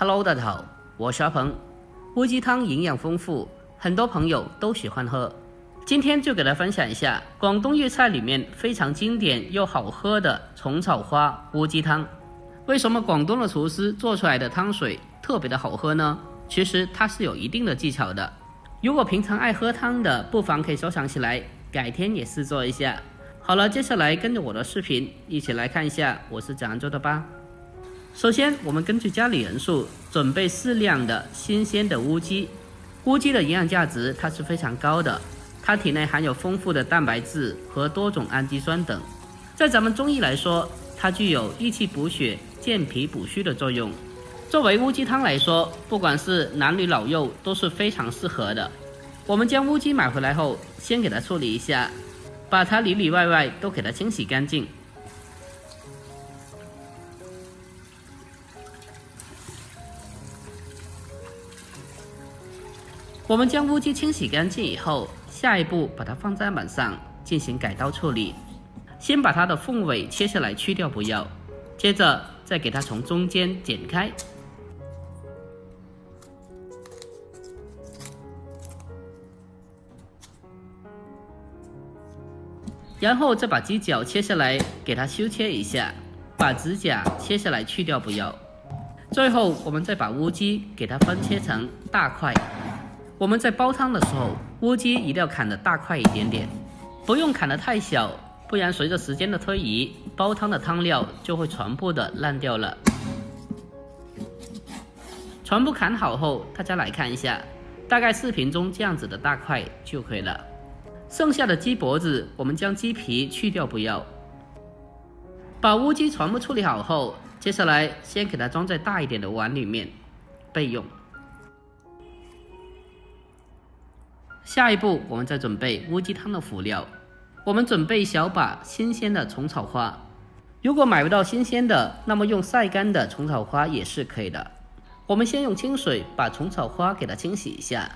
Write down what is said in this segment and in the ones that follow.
Hello， 大家好，我是阿鹏。乌鸡汤营养丰富，很多朋友都喜欢喝。今天就给大家分享一下广东粤菜里面非常经典又好喝的虫草花乌鸡汤。为什么广东的厨师做出来的汤水特别的好喝呢？其实它是有一定的技巧的。如果平常爱喝汤的，不妨可以收藏起来，改天也试做一下。好了，接下来跟着我的视频一起来看一下我是怎样做的吧。首先，我们根据家里人数准备适量的新鲜的乌鸡。乌鸡的营养价值它是非常高的，它体内含有丰富的蛋白质和多种氨基酸等。在咱们中医来说，它具有益气补血、健脾补虚的作用。作为乌鸡汤来说，不管是男女老幼都是非常适合的。我们将乌鸡买回来后，先给它处理一下，把它里里外外都给它清洗干净。我们将乌鸡清洗干净以后，下一步把它放在板上进行改刀处理。先把它的凤尾切下来去掉不要，接着再给它从中间剪开。然后再把鸡脚切下来给它修切一下，把指甲切下来去掉不要。最后我们再把乌鸡给它分切成大块。我们在煲汤的时候，乌鸡一定要砍得大块一点点，不用砍得太小，不然随着时间的推移，煲汤的汤料就会全部的烂掉了。全部砍好后，大家来看一下，大概视频中这样子的大块就可以了。剩下的鸡脖子，我们将鸡皮去掉不要。把乌鸡全部处理好后，接下来先给它装在大一点的碗里面备用。下一步，我们再准备乌鸡汤的辅料。我们准备一小把新鲜的虫草花，如果买不到新鲜的，那么用晒干的虫草花也是可以的。我们先用清水把虫草花给它清洗一下，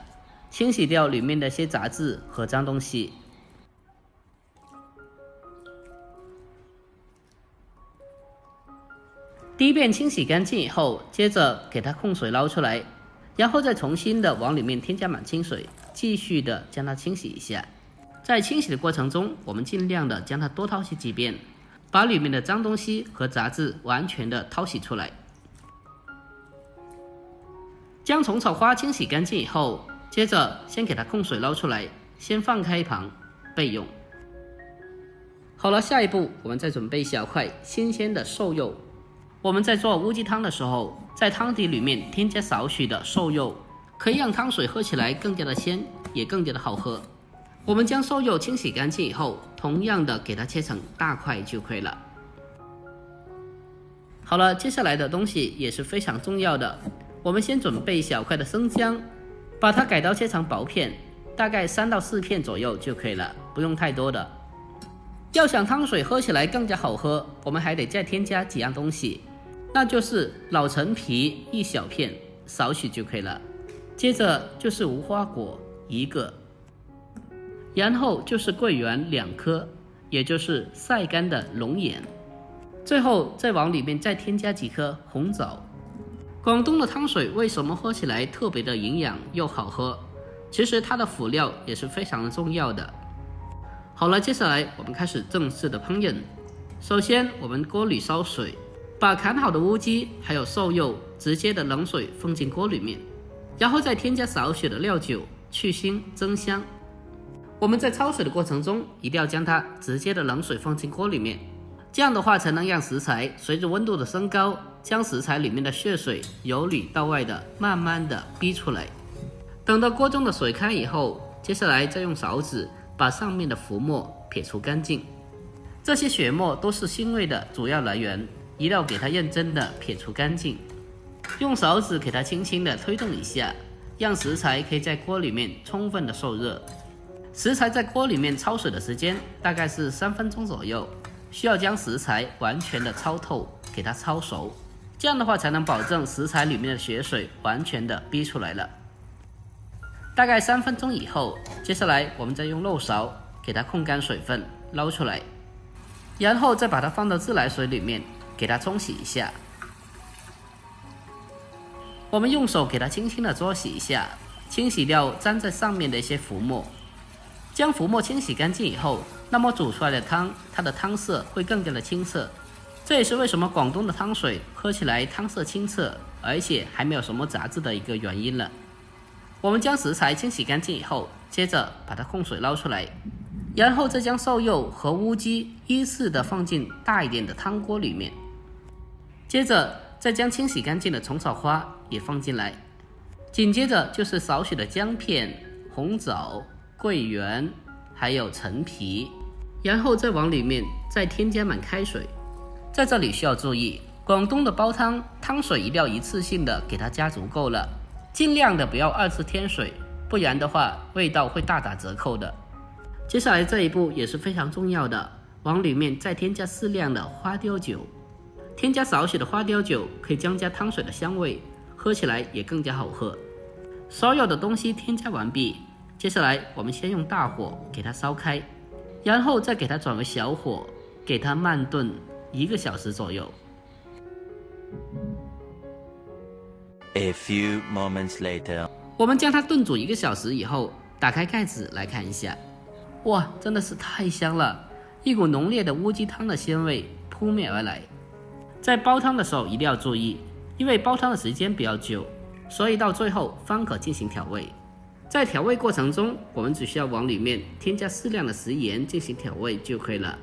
清洗掉里面的一些杂质和脏东西。第一遍清洗干净以后，接着给它控水捞出来，然后再重新的往里面添加满清水，继续的将它清洗一下。在清洗的过程中，我们尽量的将它多淘洗几遍，把里面的脏东西和杂质完全的淘洗出来。将虫草花清洗干净以后，接着先给它控水捞出来，先放开一旁备用。好了，下一步我们再准备小块新鲜的瘦肉。我们在做乌鸡汤的时候，在汤底里面添加少许的瘦肉，可以让汤水喝起来更加的鲜，也更加的好喝。我们将瘦肉清洗干净以后，同样的给它切成大块就可以了。好了，接下来的东西也是非常重要的。我们先准备小块的生姜，把它改刀切成薄片，大概3到4片左右就可以了，不用太多的。要想汤水喝起来更加好喝，我们还得再添加几样东西，那就是老陈皮1小片，少许就可以了。接着就是无花果1个，然后就是桂圆2颗，也就是晒干的龙眼。最后再往里面再添加几颗红枣。广东的汤水为什么喝起来特别的营养又好喝？其实它的辅料也是非常的重要的。好了，接下来我们开始正式的烹饪。首先我们锅里烧水，把砍好的乌鸡还有瘦肉直接的冷水放进锅里面，然后再添加少许的料酒去腥增香。我们在焯水的过程中一定要将它直接的冷水放进锅里面，这样的话才能让食材随着温度的升高，将食材里面的血水由里到外的慢慢的逼出来。等到锅中的水开以后，接下来再用勺子把上面的浮沫撇除干净。这些血沫都是腥味的主要来源，一定要给它认真的撇除干净。用勺子给它轻轻的推动一下，让食材可以在锅里面充分的受热。食材在锅里面焯水的时间大概是3分钟左右，需要将食材完全的焯透，给它焯熟，这样的话才能保证食材里面的血水完全的逼出来了。大概3分钟以后，接下来我们再用肉勺给它控干水分，捞出来，然后再把它放到自来水里面给它冲洗一下。我们用手给它轻轻的搓洗一下，清洗掉粘在上面的一些浮沫。将浮沫清洗干净以后，那么煮出来的汤，它的汤色会更加的清澈。这也是为什么广东的汤水喝起来汤色清澈，而且还没有什么杂质的一个原因了。我们将食材清洗干净以后，接着把它控水捞出来，然后再将瘦肉和乌鸡依次的放进大一点的汤锅里面，接着再将清洗干净的虫草花也放进来，紧接着就是少许的姜片、红枣、桂圆，还有陈皮，然后再往里面再添加满开水。在这里需要注意，广东的煲汤汤水一定要一次性的给它加足够了，尽量的不要二次添水，不然的话味道会大打折扣的。接下来这一步也是非常重要的，往里面再添加适量的花雕酒，添加少许的花雕酒可以增加汤水的香味，喝起来也更加好喝。所有的东西添加完毕，接下来我们先用大火给它烧开，然后再给它转为小火，给它慢炖1个小时左右。A few moments later， 我们将它炖煮1个小时以后，打开盖子来看一下，哇，真的是太香了，一股浓烈的乌鸡汤的鲜味扑面而来。在煲汤的时候一定要注意，因为煲汤的时间比较久，所以到最后方可进行调味。在调味过程中，我们只需要往里面添加适量的食盐进行调味就可以了，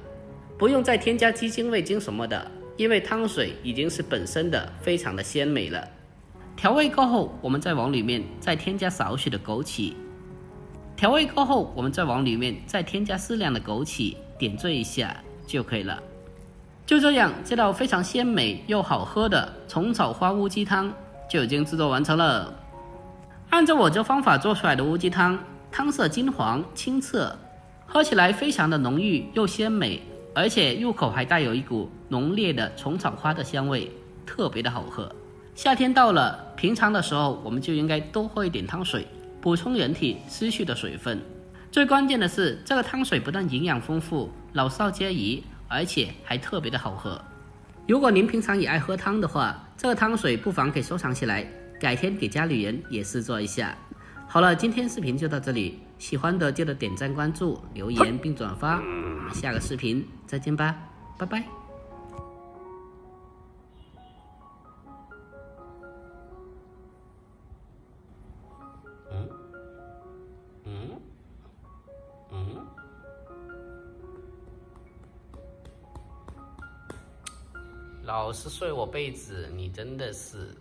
不用再添加鸡精、味精什么的，因为汤水已经是本身的非常的鲜美了。调味过后，我们再往里面再添加少许的枸杞。调味过后，我们再往里面再添加适量的枸杞，点缀一下就可以了。就这样，这道非常鲜美又好喝的虫草花乌鸡汤就已经制作完成了。按照我这方法做出来的乌鸡汤，汤色金黄清澈，喝起来非常的浓郁又鲜美，而且入口还带有一股浓烈的虫草花的香味，特别的好喝。夏天到了，平常的时候我们就应该多喝一点汤水，补充人体失去的水分。最关键的是，这个汤水不但营养丰富，老少皆宜，而且还特别的好喝。如果您平常也爱喝汤的话，这个汤水不妨可以收藏起来，改天给家里人也试做一下。好了，今天视频就到这里，喜欢的记得点赞、关注、留言并转发。我们下个视频再见吧，拜拜。老是睡我被子，你真的是。